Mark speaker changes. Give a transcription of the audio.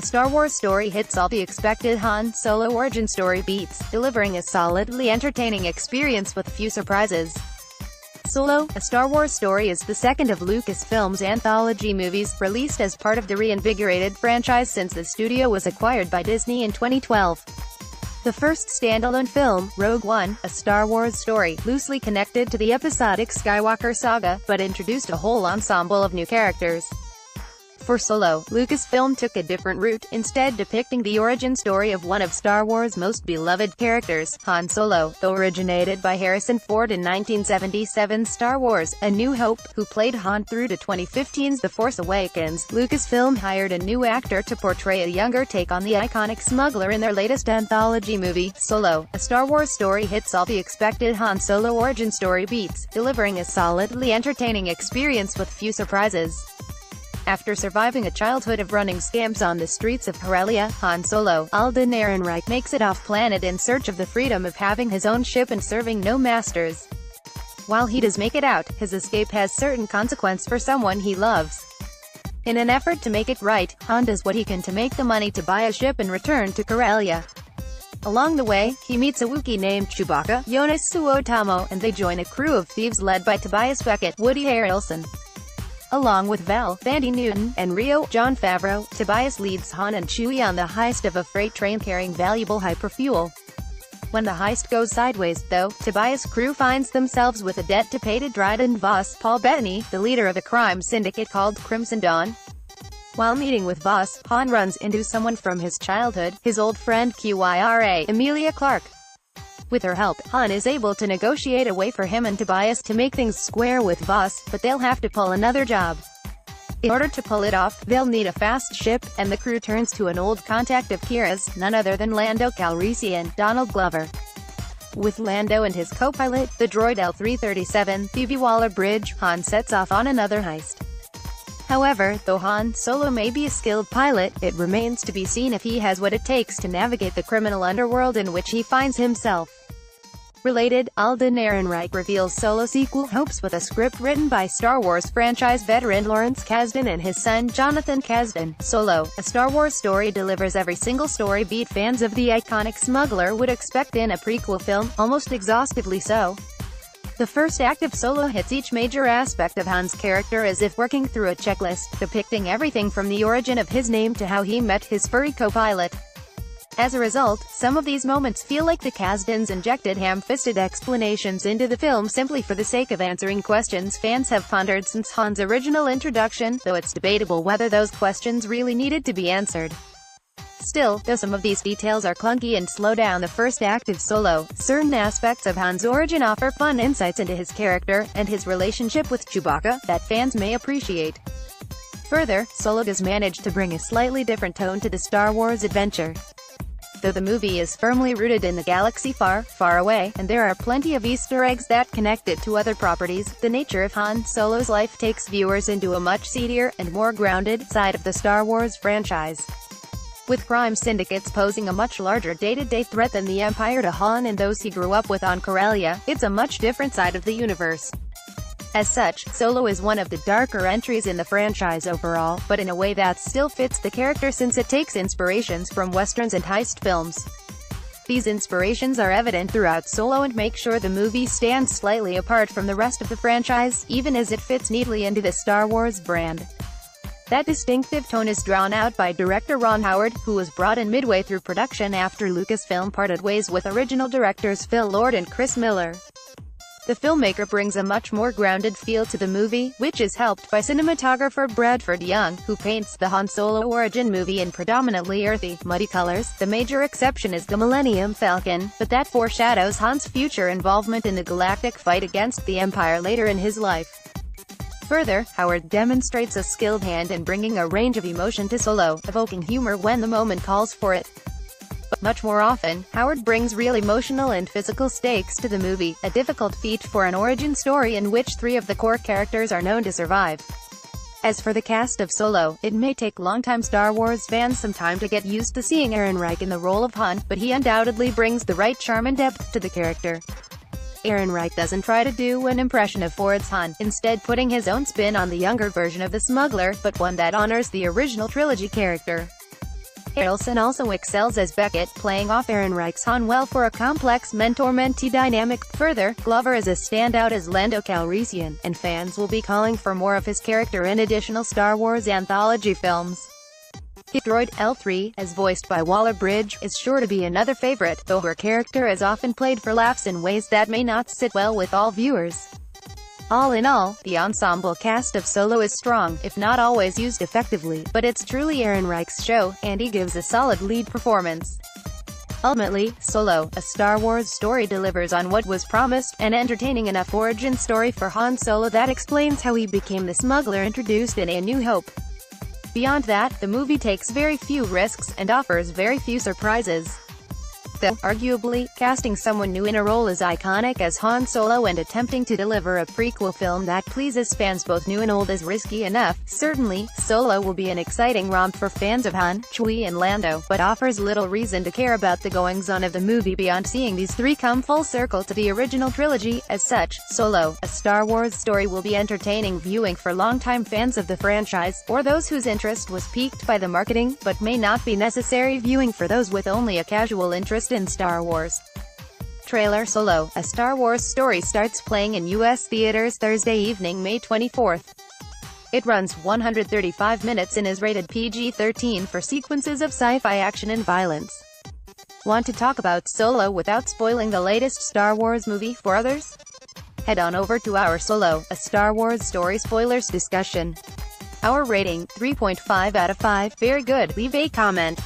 Speaker 1: Star Wars story hits all the expected Han Solo origin story beats, delivering a solidly entertaining experience with few surprises. Solo, A Star Wars Story is the second of Lucasfilm's anthology movies, released as part of the reinvigorated franchise since the studio was acquired by Disney in 2012. The first standalone film, Rogue One, A Star Wars Story, loosely connected to the episodic Skywalker saga, but introduced a whole ensemble of new characters. For Solo, Lucasfilm took a different route, instead depicting the origin story of one of Star Wars' most beloved characters, Han Solo, though originated by Harrison Ford in 1977's Star Wars: A New Hope, who played Han through to 2015's The Force Awakens. Lucasfilm hired a new actor to portray a younger take on the iconic smuggler in their latest anthology movie, Solo, A Star Wars Story hits all the expected Han Solo origin story beats, delivering a solidly entertaining experience with few surprises. After surviving a childhood of running scams on the streets of Corellia, Han Solo, Alden Ehrenreich, makes it off-planet in search of the freedom of having his own ship and serving no masters. While he does make it out, his escape has certain consequence for someone he loves. In an effort to make it right, Han does what he can to make the money to buy a ship and return to Corellia. Along the way, he meets a Wookiee named Chewbacca, Jonas Suotamo, and they join a crew of thieves led by Tobias Beckett, Woody Harrelson. Along with Val, Thandie Newton, and Rio, Jon Favreau, Tobias leads Han and Chewie on the heist of a freight train carrying valuable hyperfuel. When the heist goes sideways, though, Tobias' crew finds themselves with a debt to pay to Dryden Voss, Paul Bettany, the leader of a crime syndicate called Crimson Dawn. While meeting with Voss, Han runs into someone from his childhood, his old friend Kyra, Emilia Clarke. With her help, Han is able to negotiate a way for him and Tobias to make things square with Voss, but they'll have to pull another job. In order to pull it off, they'll need a fast ship, and the crew turns to an old contact of Kyra's, none other than Lando Calrissian, Donald Glover. With Lando and his co-pilot, the droid L-337, Phoebe Waller-Bridge, Han sets off on another heist. However, though Han Solo may be a skilled pilot, it remains to be seen if he has what it takes to navigate the criminal underworld in which he finds himself. Related, Alden Ehrenreich reveals Solo sequel hopes with a script written by Star Wars franchise veteran Lawrence Kasdan and his son Jonathan Kasdan. Solo, A Star Wars Story delivers every single story beat fans of the iconic smuggler would expect in a prequel film, almost exhaustively so. The first act of Solo hits each major aspect of Han's character as if working through a checklist, depicting everything from the origin of his name to how he met his furry co-pilot. As a result, some of these moments feel like the Kasdans injected ham-fisted explanations into the film simply for the sake of answering questions fans have pondered since Han's original introduction, though it's debatable whether those questions really needed to be answered. Still, though some of these details are clunky and slow down the first act of Solo, certain aspects of Han's origin offer fun insights into his character, and his relationship with Chewbacca, that fans may appreciate. Further, Solo does manage to bring a slightly different tone to the Star Wars adventure. Though the movie is firmly rooted in the galaxy far, far away, and there are plenty of Easter eggs that connect it to other properties, the nature of Han Solo's life takes viewers into a much seedier, and more grounded, side of the Star Wars franchise. With crime syndicates posing a much larger day-to-day threat than the Empire to Han and those he grew up with on Corellia, it's a much different side of the universe. As such, Solo is one of the darker entries in the franchise overall, but in a way that still fits the character since it takes inspirations from westerns and heist films. These inspirations are evident throughout Solo and make sure the movie stands slightly apart from the rest of the franchise, even as it fits neatly into the Star Wars brand. That distinctive tone is drawn out by director Ron Howard, who was brought in midway through production after Lucasfilm parted ways with original directors Phil Lord and Chris Miller. The filmmaker brings a much more grounded feel to the movie, which is helped by cinematographer Bradford Young, who paints the Han Solo origin movie in predominantly earthy, muddy colors. The major exception is the Millennium Falcon, but that foreshadows Han's future involvement in the galactic fight against the Empire later in his life. Further, Howard demonstrates a skilled hand in bringing a range of emotion to Solo, evoking humor when the moment calls for it. But much more often, Howard brings real emotional and physical stakes to the movie, a difficult feat for an origin story in which 3 of the core characters are known to survive. As for the cast of Solo, it may take longtime Star Wars fans some time to get used to seeing Ehrenreich in the role of Han, but he undoubtedly brings the right charm and depth to the character. Ehrenreich doesn't try to do an impression of Ford's Han, instead putting his own spin on the younger version of the smuggler, but one that honors the original trilogy character. Harrelson also excels as Beckett, playing off Ehrenreich's Han well for a complex mentor-mentee dynamic. Further, Glover is a standout as Lando Calrissian, and fans will be calling for more of his character in additional Star Wars anthology films. Hit droid L3, as voiced by Waller-Bridge, is sure to be another favorite, though her character is often played for laughs in ways that may not sit well with all viewers. All in all, the ensemble cast of Solo is strong, if not always used effectively, but it's truly Ehrenreich's show, and he gives a solid lead performance. Ultimately, Solo, a Star Wars story delivers on what was promised, an entertaining enough origin story for Han Solo that explains how he became the smuggler introduced in A New Hope. Beyond that, the movie takes very few risks, and offers very few surprises. Though, arguably, casting someone new in a role as iconic as Han Solo and attempting to deliver a prequel film that pleases fans both new and old is risky enough. Certainly, Solo will be an exciting romp for fans of Han, Chewie and Lando, but offers little reason to care about the goings-on of the movie beyond seeing these three come full circle to the original trilogy. As such, Solo, a Star Wars story will be entertaining viewing for longtime fans of the franchise, or those whose interest was piqued by the marketing, but may not be necessary viewing for those with only a casual interest in Star Wars. Trailer Solo, a Star Wars story starts playing in U.S. theaters Thursday evening, May 24th. It runs 135 minutes and is rated PG-13 for sequences of sci-fi action and violence. Want to talk about Solo without spoiling the latest Star Wars movie for others? Head on over to our Solo, a Star Wars story spoilers discussion. Our rating, 3.5 out of 5, very good. Leave a comment.